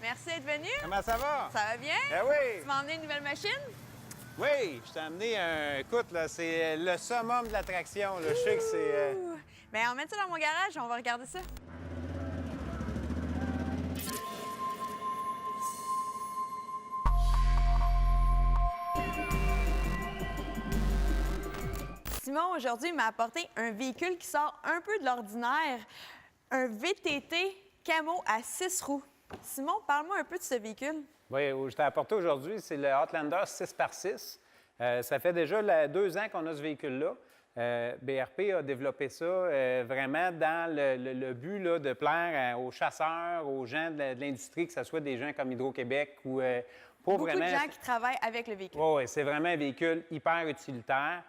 Merci d'être venu. Comment ça va? Ça va bien? Ben oui! Tu m'as emmené une nouvelle machine? Oui, je t'ai amené un... Écoute, là, c'est le summum de l'attraction. Là. Je sais que c'est... Bien, on met ça dans mon garage, on va regarder ça. Simon, aujourd'hui, m'a apporté un véhicule qui sort un peu de l'ordinaire, un VTT camo à 6 roues. Simon, parle-moi un peu de ce véhicule. Oui, je t'ai apporté aujourd'hui, c'est le Outlander 6x6. Ça fait déjà 2 ans qu'on a ce véhicule-là. BRP a développé ça vraiment dans le but là, de plaire aux chasseurs, aux gens de l'industrie, que ce soit des gens comme Hydro-Québec ou pour Beaucoup vraiment... de gens qui travaillent avec le véhicule. Oui, c'est vraiment un véhicule hyper utilitaire.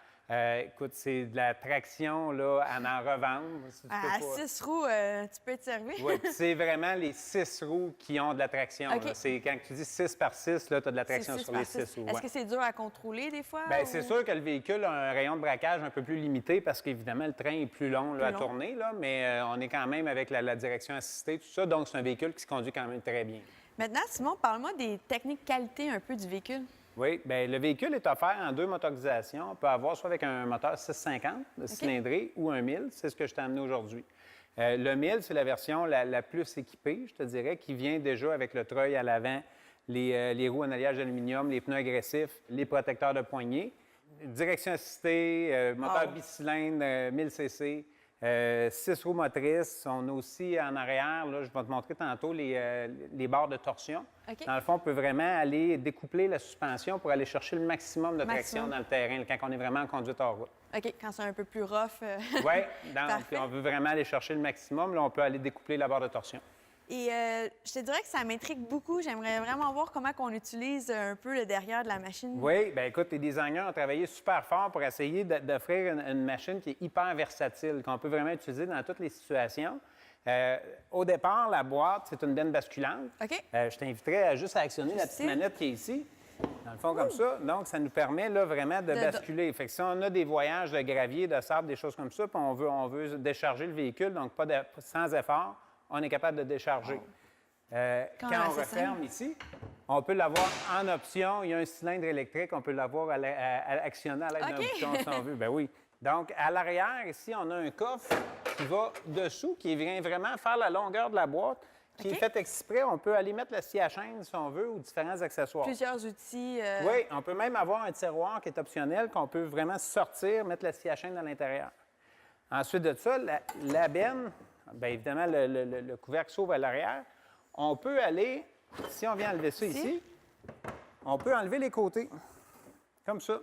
Écoute, c'est de la traction là, à en revendre. Si tu peux À pas... 6 roues, tu peux être servi. Oui, puis c'est vraiment les 6 roues qui ont de la traction. OK. Là. C'est quand tu dis 6 par 6, tu as de la traction C'est sur les 6 par 6 roues. Est-ce Ouais. que c'est dur à contrôler des fois? Bien, ou- c'est sûr que le véhicule a un rayon de braquage un peu plus limité parce qu'évidemment, le train est plus long là, à long. tourner, là, mais on est quand même avec la direction assistée, tout ça. Donc, c'est un véhicule qui se conduit quand même très bien. Maintenant, Simon, parle-moi des techniques qualité un peu du véhicule. Oui, bien, le véhicule est offert en 2 motorisations. On peut avoir soit avec un moteur 650 de cylindrée ou un 1000. C'est ce que je t'ai amené aujourd'hui. Le 1000, c'est la version la plus équipée, je te dirais, qui vient déjà avec le treuil à l'avant, les roues en alliage d'aluminium, les pneus agressifs, les protecteurs de poignée, direction assistée, moteur bicylindre 1000 cc, 6 roues motrices. On a aussi en arrière, là, je vais te montrer tantôt, les barres de torsion. OK. Dans le fond, on peut vraiment aller découpler la suspension pour aller chercher le maximum de traction Maximum. dans le terrain, quand on est vraiment en conduite hors route. OK, quand c'est un peu plus rough. Oui, puis Parfait. on veut vraiment aller chercher le maximum. Là, on peut aller découpler la barre de torsion. Et je te dirais que ça m'intrigue beaucoup. J'aimerais vraiment voir comment on utilise un peu le derrière de la machine. Oui, bien écoute, les designers ont travaillé super fort pour essayer d'offrir une machine qui est hyper versatile, qu'on peut vraiment utiliser dans toutes les situations. Au départ, la boîte, c'est une benne basculante. OK. Je t'inviterais juste à actionner la petite Ici. manette qui est ici. Dans le fond, comme ça. Donc, ça nous permet là, vraiment de basculer. Fait que si on a des voyages de gravier, de sable, des choses comme ça, puis on veut décharger le véhicule, donc sans effort, on est capable de décharger. Quand même on assez referme simple. ici, on peut l'avoir en option. Il y a un cylindre électrique, on peut l'avoir actionné à l'aide d'un OK. bouton si on veut. Ben oui. Donc, à l'arrière, ici, on a un coffre qui va dessous, qui vient vraiment faire la longueur de la boîte, qui OK. est fait exprès. On peut aller mettre le scie à chaîne, si on veut, ou différents accessoires. Plusieurs outils. Oui, on peut même avoir un tiroir qui est optionnel, qu'on peut vraiment sortir, mettre la scie à chaîne à l'intérieur. Ensuite de ça, la benne, bien évidemment, le couvercle s'ouvre à l'arrière. On peut aller, si on vient enlever ça ici, on peut enlever les côtés, comme ça,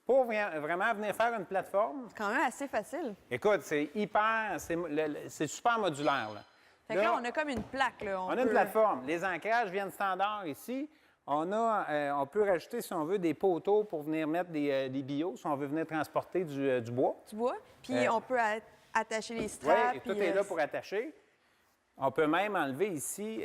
pour vraiment venir faire une plateforme. C'est quand même assez facile. Écoute, c'est super modulaire. Là. Fait que là, on a comme une plaque. Là. On a une plateforme. Les ancrages viennent standard ici. On peut rajouter, si on veut, des poteaux pour venir mettre des billots, si on veut venir transporter du bois. Du bois. Puis on peut attacher les Oui, straps. et tout puis, est là pour attacher. On peut même enlever ici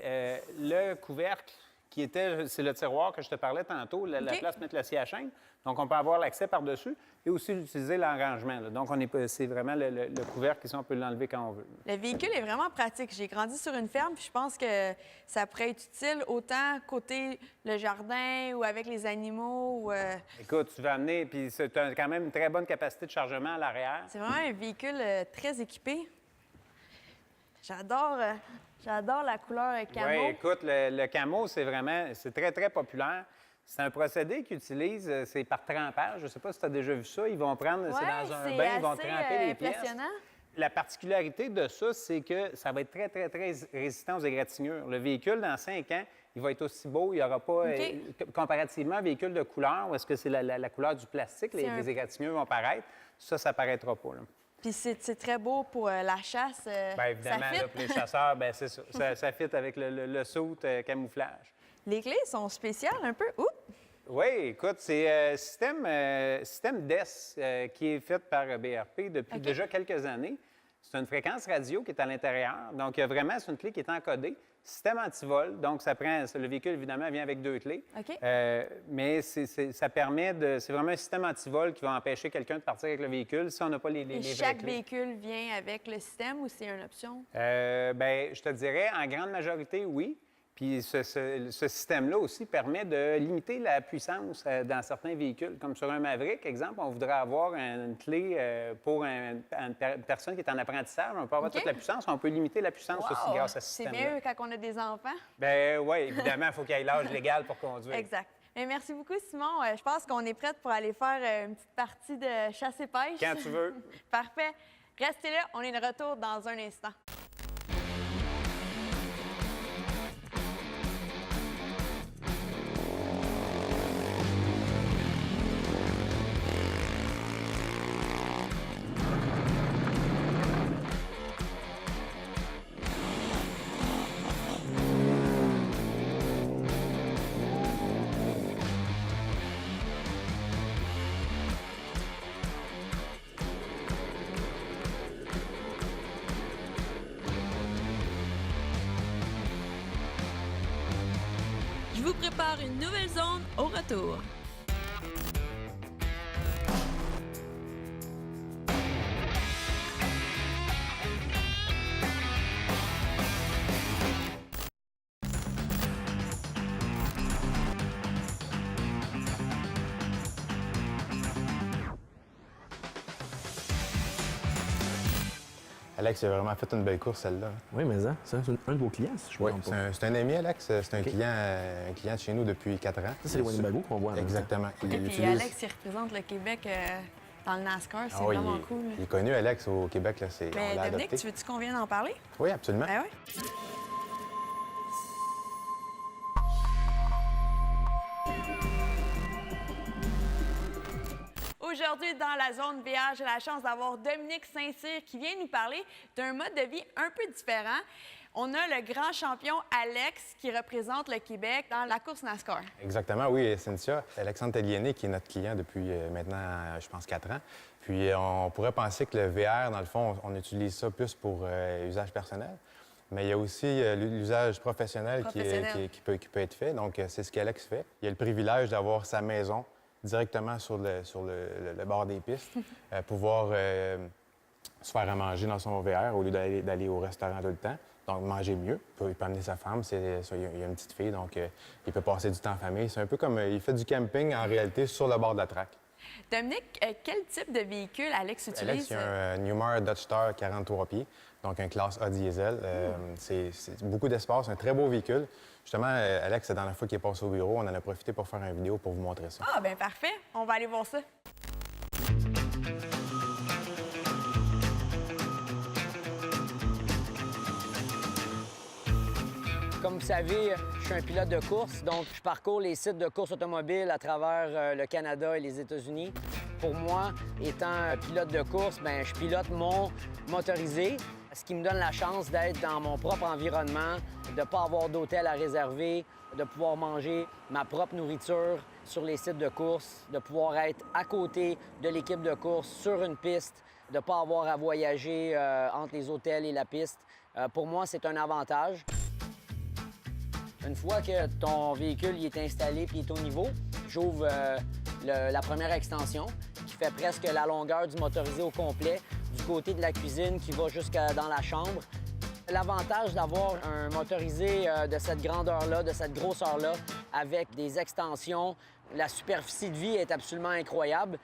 le couvercle qui était, c'est le tiroir que je te parlais tantôt, la OK. place pour mettre le scie à chaîne. Donc, on peut avoir l'accès par-dessus et aussi utiliser l'arrangement. Là. Donc, c'est vraiment le couvercle ici, on peut l'enlever quand on veut. Le véhicule est vraiment pratique. J'ai grandi sur une ferme, puis je pense que ça pourrait être utile autant côté le jardin ou avec les animaux. Écoute, tu vas amener, puis c'est quand même une très bonne capacité de chargement à l'arrière. C'est vraiment un véhicule très équipé. J'adore la couleur camo. Oui, écoute, le camo, c'est très, très populaire. C'est un procédé qu'ils utilisent, c'est par trempage. Je ne sais pas si tu as déjà vu ça. Ils vont prendre, c'est dans un bain, ils vont tremper les pièces. Impressionnant. La particularité de ça, c'est que ça va être très, très, très résistant aux égratignures. Le véhicule, dans 5 ans, il va être aussi beau. Il n'y aura pas, comparativement à un véhicule de couleur, où est-ce que c'est la couleur du plastique, les égratignures vont paraître. Ça ne paraîtra pas. Là. Puis c'est très beau pour la chasse. Bien, évidemment, ça fit. là, pour les chasseurs, bien, c'est ça. Ça fit avec le suit camouflage. Les clés sont spéciales un peu. Oups! Oui, écoute, c'est système DES qui est fait par BRP depuis déjà quelques années. C'est une fréquence radio qui est à l'intérieur. Donc, il y a vraiment, c'est une clé qui est encodée. Système antivol, donc le véhicule, évidemment, vient avec 2 clés. OK. Mais ça permet c'est vraiment un système antivol qui va empêcher quelqu'un de partir avec le véhicule si on n'a pas les vraies Chaque clés. véhicule vient avec le système ou c'est une option? Bien, je te dirais, en grande majorité, oui. Puis ce système-là aussi permet de limiter la puissance dans certains véhicules. Comme sur un Maverick, exemple, on voudrait avoir une clé pour une personne qui est en apprentissage. On peut avoir toute la puissance, on peut limiter la puissance aussi grâce à ce C'est système-là. mieux quand on a des enfants. Bien oui, évidemment, il faut qu'il y ait l'âge légal pour conduire. Exact. Mais merci beaucoup, Simon. Je pense qu'on est prête pour aller faire une petite partie de chasse et pêche. Quand tu veux. Parfait. Restez là, on est de retour dans un instant. Je vous prépare une nouvelle zone au retour. Alex, il a vraiment fait une belle course, celle-là. Oui, mais ça, c'est un de vos clients, si je ne me Oui, trompe pas. c'est un ami, Alex. C'est un client de chez nous depuis 4 ans. Ça, c'est les Winnebago qu'on voit. Exactement. Et puis Alex, il représente le Québec dans le NASCAR. C'est vraiment cool. Il est connu, Alex, au Québec. Là, on Mais l'a Dominique, adopté. tu veux-tu qu'on vienne en parler? Oui, absolument. Ben oui. Aujourd'hui, dans la zone VR, j'ai la chance d'avoir Dominique Saint-Cyr qui vient nous parler d'un mode de vie un peu différent. On a le grand champion Alex qui représente le Québec dans la course NASCAR. Exactement, oui, Cynthia. Alexandre Tagliani, qui est notre client depuis maintenant, je pense, 4 ans. Puis on pourrait penser que le VR, dans le fond, on utilise ça plus pour usage personnel. Mais il y a aussi l'usage professionnel, qui peut être fait. Donc, c'est ce qu'Alex fait. Il a le privilège d'avoir sa maison directement sur le bord des pistes, pouvoir se faire à manger dans son VR au lieu d'aller au restaurant tout le temps. Donc, manger mieux. Il peut amener sa femme. Il y a une petite fille, donc il peut passer du temps en famille. C'est un peu comme il fait du camping, en réalité, sur le bord de la track. Dominique, quel type de véhicule Alex utilise? Alex, il y a un Newmar Dodge Star 43 pieds, donc un classe A diesel. C'est beaucoup d'espace, un très beau véhicule. Justement, Alex, la dernière fois qu'il est passé au bureau, on en a profité pour faire une vidéo pour vous montrer ça. Ah, bien parfait. On va aller voir ça. Comme vous savez, je suis un pilote de course, donc je parcours les sites de course automobile à travers le Canada et les États-Unis. Pour moi, étant pilote de course, bien, je pilote mon motorisé, ce qui me donne la chance d'être dans mon propre environnement, de ne pas avoir d'hôtel à réserver, de pouvoir manger ma propre nourriture sur les sites de course, de pouvoir être à côté de l'équipe de course sur une piste, de ne pas avoir à voyager entre les hôtels et la piste. Pour moi, c'est un avantage. Une fois que ton véhicule il est installé et est au niveau, j'ouvre la première extension qui fait presque la longueur du motorisé au complet, du côté de la cuisine qui va jusqu'à dans la chambre. L'avantage d'avoir un motorisé de cette grandeur-là, de cette grosseur-là, avec des extensions, la superficie de vie est absolument incroyable.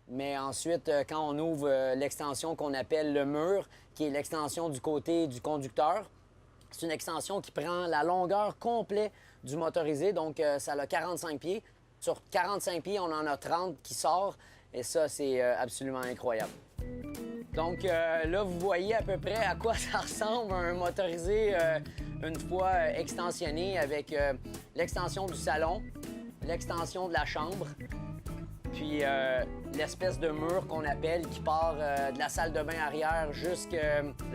Mais ensuite, quand on ouvre l'extension qu'on appelle le mur, qui est l'extension du côté du conducteur, c'est une extension qui prend la longueur complète du motorisé, donc ça a 45 pieds. Sur 45 pieds, on en a 30 qui sort, et ça, c'est absolument incroyable. Donc là, vous voyez à peu près à quoi ça ressemble un motorisé une fois extensionné avec l'extension du salon, l'extension de la chambre, puis l'espèce de mur qu'on appelle qui part de la salle de bain arrière jusqu'au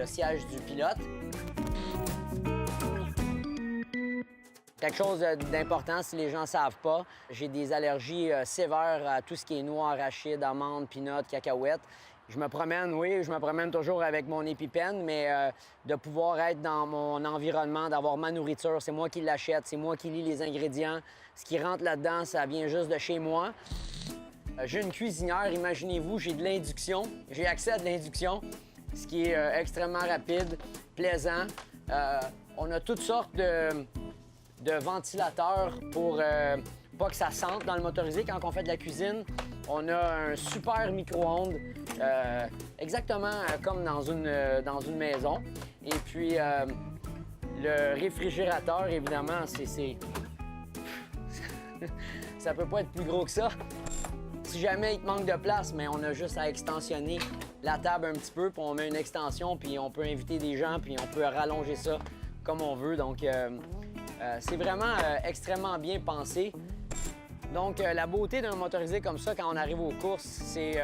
siège du pilote. Quelque chose d'important, si les gens ne savent pas, j'ai des allergies sévères à tout ce qui est noix, arachides, amandes, peanuts, cacahuètes. Je me promène toujours avec mon EpiPen, mais de pouvoir être dans mon environnement, d'avoir ma nourriture, c'est moi qui l'achète, c'est moi qui lis les ingrédients. Ce qui rentre là-dedans, ça vient juste de chez moi. J'ai une cuisinière, imaginez-vous, j'ai de l'induction, j'ai accès à de l'induction, ce qui est extrêmement rapide, plaisant. On a toutes sortes de ventilateur pour pas que ça sente dans le motorisé quand on fait de la cuisine. On a un super micro-ondes, exactement comme dans une maison. Et puis, le réfrigérateur, évidemment, ça peut pas être plus gros que ça. Si jamais il te manque de place, mais on a juste à extensionner la table un petit peu, puis on met une extension, puis on peut inviter des gens, puis on peut rallonger ça comme on veut. Donc, c'est vraiment extrêmement bien pensé. Donc, la beauté d'un motorisé comme ça, quand on arrive aux courses, c'est,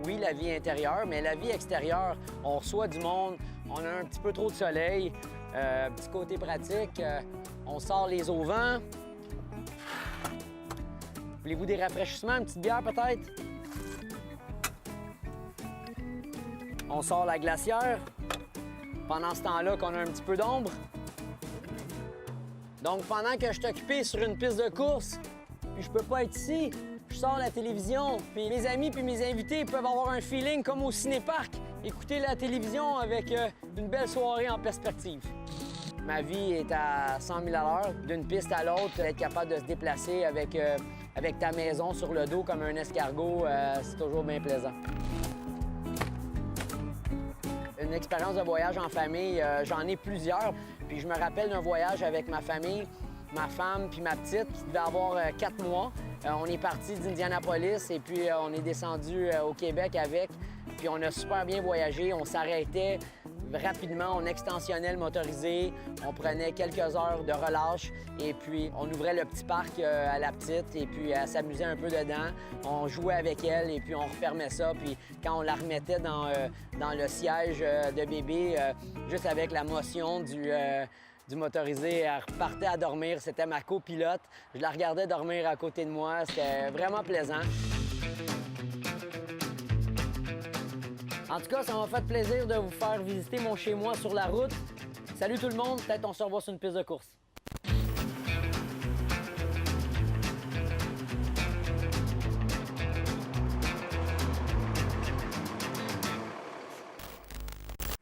oui, la vie intérieure, mais la vie extérieure, on reçoit du monde, on a un petit peu trop de soleil, petit côté pratique, on sort les au vent. Voulez-vous des rafraîchissements, une petite bière peut-être? On sort la glacière. Pendant ce temps-là, qu'on a un petit peu d'ombre. Donc, pendant que je suis occupé sur une piste de course, puis je peux pas être ici, je sors la télévision, puis mes amis puis mes invités peuvent avoir un feeling comme au ciné-parc, écouter la télévision avec une belle soirée en perspective. Ma vie est à 100 000 à l'heure, d'une piste à l'autre, être capable de se déplacer avec ta maison sur le dos comme un escargot, c'est toujours bien plaisant. Une expérience de voyage en famille, j'en ai plusieurs. Puis je me rappelle d'un voyage avec ma famille, ma femme puis ma petite, qui devait avoir 4 mois. On est parti d'Indianapolis et puis on est descendu au Québec avec. Puis on a super bien voyagé, on s'arrêtait rapidement, on extensionnait le motorisé, on prenait quelques heures de relâche et puis on ouvrait le petit parc à la petite et puis elle s'amusait un peu dedans. On jouait avec elle et puis on refermait ça. Puis quand on la remettait dans le siège de bébé, juste avec la motion du motorisé, elle repartait à dormir. C'était ma copilote. Je la regardais dormir à côté de moi. C'était vraiment plaisant. En tout cas, ça m'a fait plaisir de vous faire visiter mon chez-moi sur la route. Salut tout le monde, peut-être on se revoit sur une piste de course.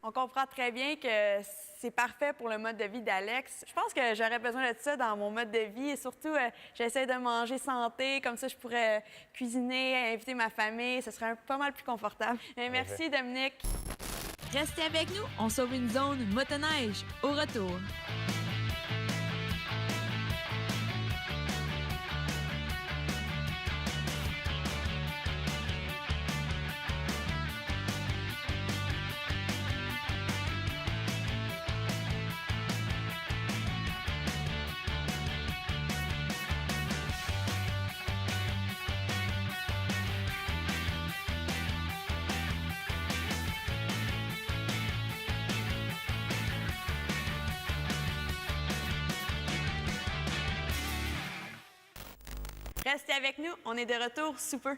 On comprend très bien que c'est parfait pour le mode de vie d'Alex. Je pense que j'aurais besoin de ça dans mon mode de vie et surtout, j'essaie de manger santé. Comme ça, je pourrais cuisiner, inviter ma famille. Ce serait pas mal plus confortable. Et merci, Dominique. Restez avec nous, on sauve une zone motoneige au retour. Restez avec nous, on est de retour sous peu.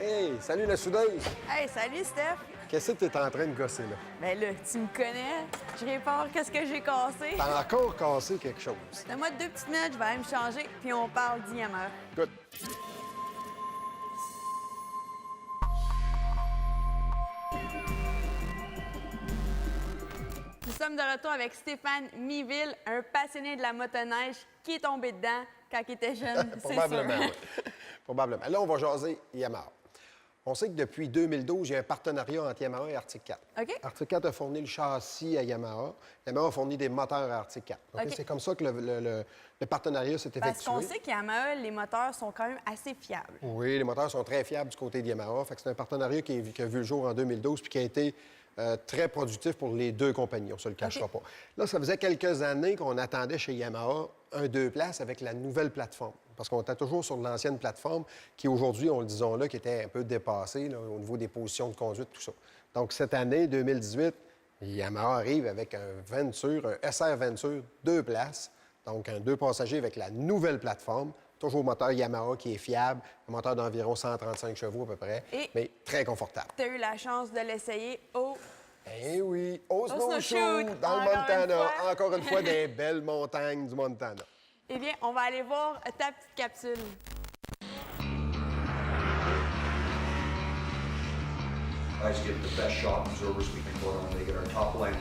Hey, salut la soudeuse! Hey, salut, Steph! Qu'est-ce que t'es en train de gosser, là? Ben là, tu me connais. Je répare qu'est-ce que j'ai cassé. T'as encore cassé quelque chose. Donne-moi 2 petites minutes, je vais aller me changer, puis on parle d'Yamaha. Good. Nous sommes de retour avec Stéphane Miville, un passionné de la motoneige qui est tombé dedans quand il était jeune, c'est sûr. Probablement, oui. Probablement. Là, on va jaser Yamaha. On sait que depuis 2012, il y a un partenariat entre Yamaha et Arctic Cat. OK. Arctic Cat a fourni le châssis à Yamaha. Yamaha a fourni des moteurs à Arctic Cat. OK? OK. C'est comme ça que le partenariat s'est effectué. Parce qu'on sait qu'Yamaha, les moteurs sont quand même assez fiables. Oui, les moteurs sont très fiables du côté de Yamaha. Fait que c'est un partenariat qui a vu le jour en 2012 puis qui a été très productif pour les deux compagnies, on ne se le cachera pas. Là, ça faisait quelques années qu'on attendait chez Yamaha un 2 places avec la nouvelle plateforme. Parce qu'on était toujours sur l'ancienne plateforme qui, aujourd'hui, on le disons là, qui était un peu dépassée là, au niveau des positions de conduite, tout ça. Donc, cette année, 2018, Yamaha arrive avec un Venture, un SR Venture 2 places, donc un 2 passagers avec la nouvelle plateforme, Toujours moteur Yamaha qui est fiable, un moteur d'environ 135 chevaux à peu près, Et- mais très confortable. Tu as eu la chance de l'essayer au... Eh oui, au snowshoot, snowshoot, dans le encore Montana. une fois. Encore une fois, des belles montagnes du Montana. Eh bien, on va aller voir ta petite capsule. Guys get the best shock absorbers we can put on. They get our top line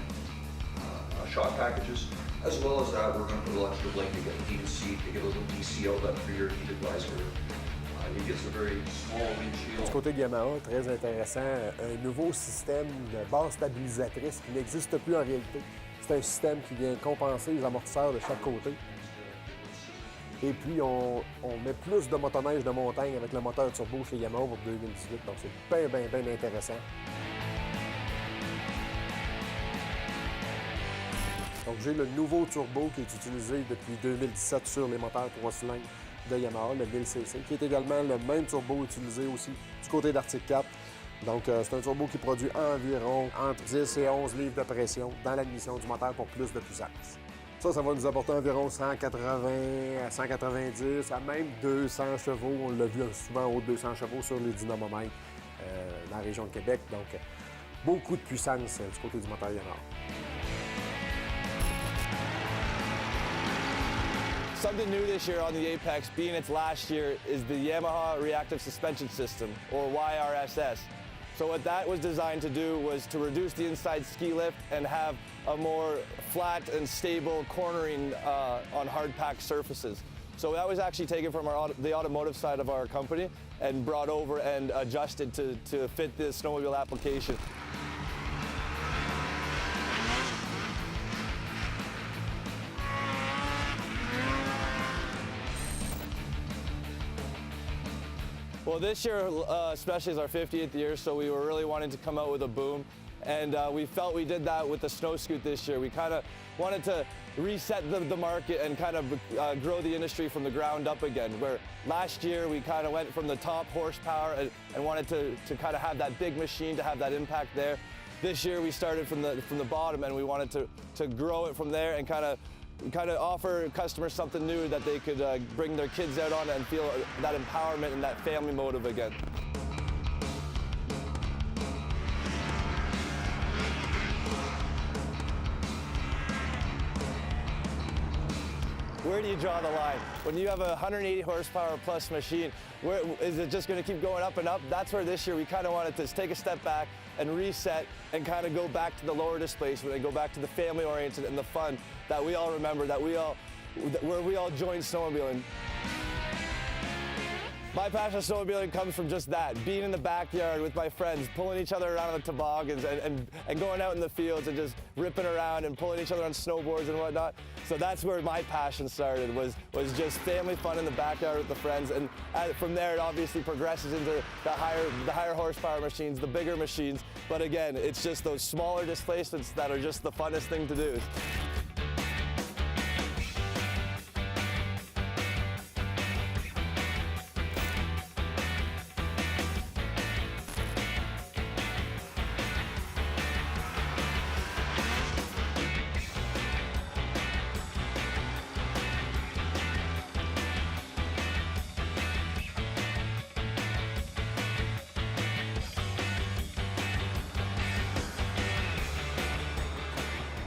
shock packages. As well as that, we're going to put electrical blade to get the heated seat, to get a little DC outlet for your heated visor. It gets a very small windshield. Du côté de Yamaha, très intéressant, un nouveau système de base stabilisatrice qui n'existe plus en réalité. C'est un système qui vient compenser les amortisseurs de chaque côté. Et puis, on met plus de motoneige de montagne avec le moteur turbo chez Yamaha pour 2018. Donc, c'est bien intéressant. Donc, j'ai le nouveau turbo qui est utilisé depuis 2017 sur les moteurs 3 cylindres de Yamaha, le 1000cc, qui est également le même turbo utilisé aussi du côté d'Arctic 4. Donc, c'est un turbo qui produit environ entre 10 et 11 livres de pression dans l'admission du moteur pour plus de puissance. Ça va nous apporter environ 180 à 190 à même 200 chevaux. On l'a vu souvent au 200 chevaux sur les dynamomètres dans la région de Québec. Donc, beaucoup de puissance du côté du moteur Yamaha. Something new this year on the Apex, being its last year, is the Yamaha Reactive Suspension System, or YRSS. So what that was designed to do was to reduce the inside ski lift and have a more flat and stable cornering on hard packed surfaces. So that was actually taken from the automotive side of our company and brought over and adjusted to fit the snowmobile application. Well, this year especially is our 50th year, so we were really wanting to come out with a boom. And we felt we did that with the Snow Scoot this year. We kind of wanted to reset the market and kind of grow the industry from the ground up again, where last year we kind of went from the top horsepower and wanted to kind of have that big machine, to have that impact there. This year we started from the bottom, and we wanted to grow it from there and kind of offer customers something new that they could bring their kids out on and feel that empowerment and that family motive again. Where do you draw the line? When you have a 180 horsepower plus machine, where is it just going to keep going up and up? That's where this year we kind of wanted to take a step back and reset and kind of go back to the lower displacement and go back to the family oriented and the fun that we all remember, where we all joined snowmobiling. My passion for snowmobiling comes from just that, being in the backyard with my friends, pulling each other around on the toboggans and going out in the fields and just ripping around and pulling each other on snowboards and whatnot. So that's where my passion started, was just family fun in the backyard with the friends. And from there, it obviously progresses into the higher horsepower machines, the bigger machines. But again, it's just those smaller displacements that are just the funnest thing to do.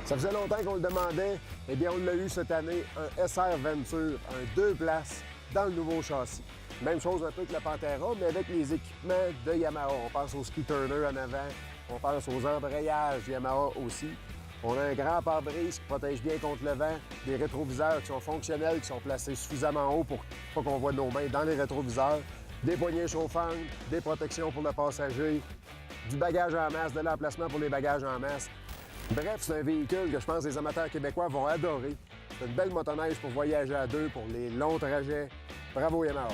Ça faisait longtemps qu'on le demandait. Eh bien, on l'a eu cette année, un SR Venture, un 2 places dans le nouveau châssis. Même chose un peu que la Pantera, mais avec les équipements de Yamaha. On pense au ski turner en avant, on pense aux embrayages Yamaha aussi. On a un grand pare-brise qui protège bien contre le vent, des rétroviseurs qui sont fonctionnels, qui sont placés suffisamment haut pour pas qu'on voit nos mains dans les rétroviseurs, des poignées chauffantes, des protections pour le passager, du bagage en masse, de l'emplacement pour les bagages en masse. Bref, c'est un véhicule que je pense que les amateurs québécois vont adorer. C'est une belle motoneige pour voyager à deux, pour les longs trajets. Bravo Yamaha!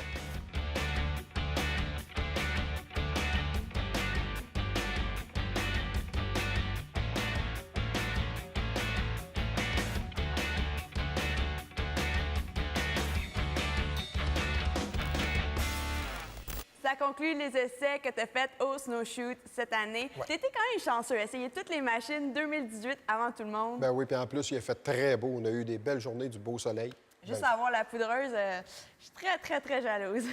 Ça conclut les essais que tu as faits au Snowshoot cette année. Ouais. Tu étais quand même chanceux, essayer toutes les machines 2018 avant tout le monde. Ben oui, puis en plus, il a fait très beau. On a eu des belles journées, du beau soleil. Juste avoir la poudreuse, je suis très, très, très jalouse.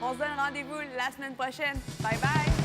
On se donne rendez-vous la semaine prochaine. Bye bye!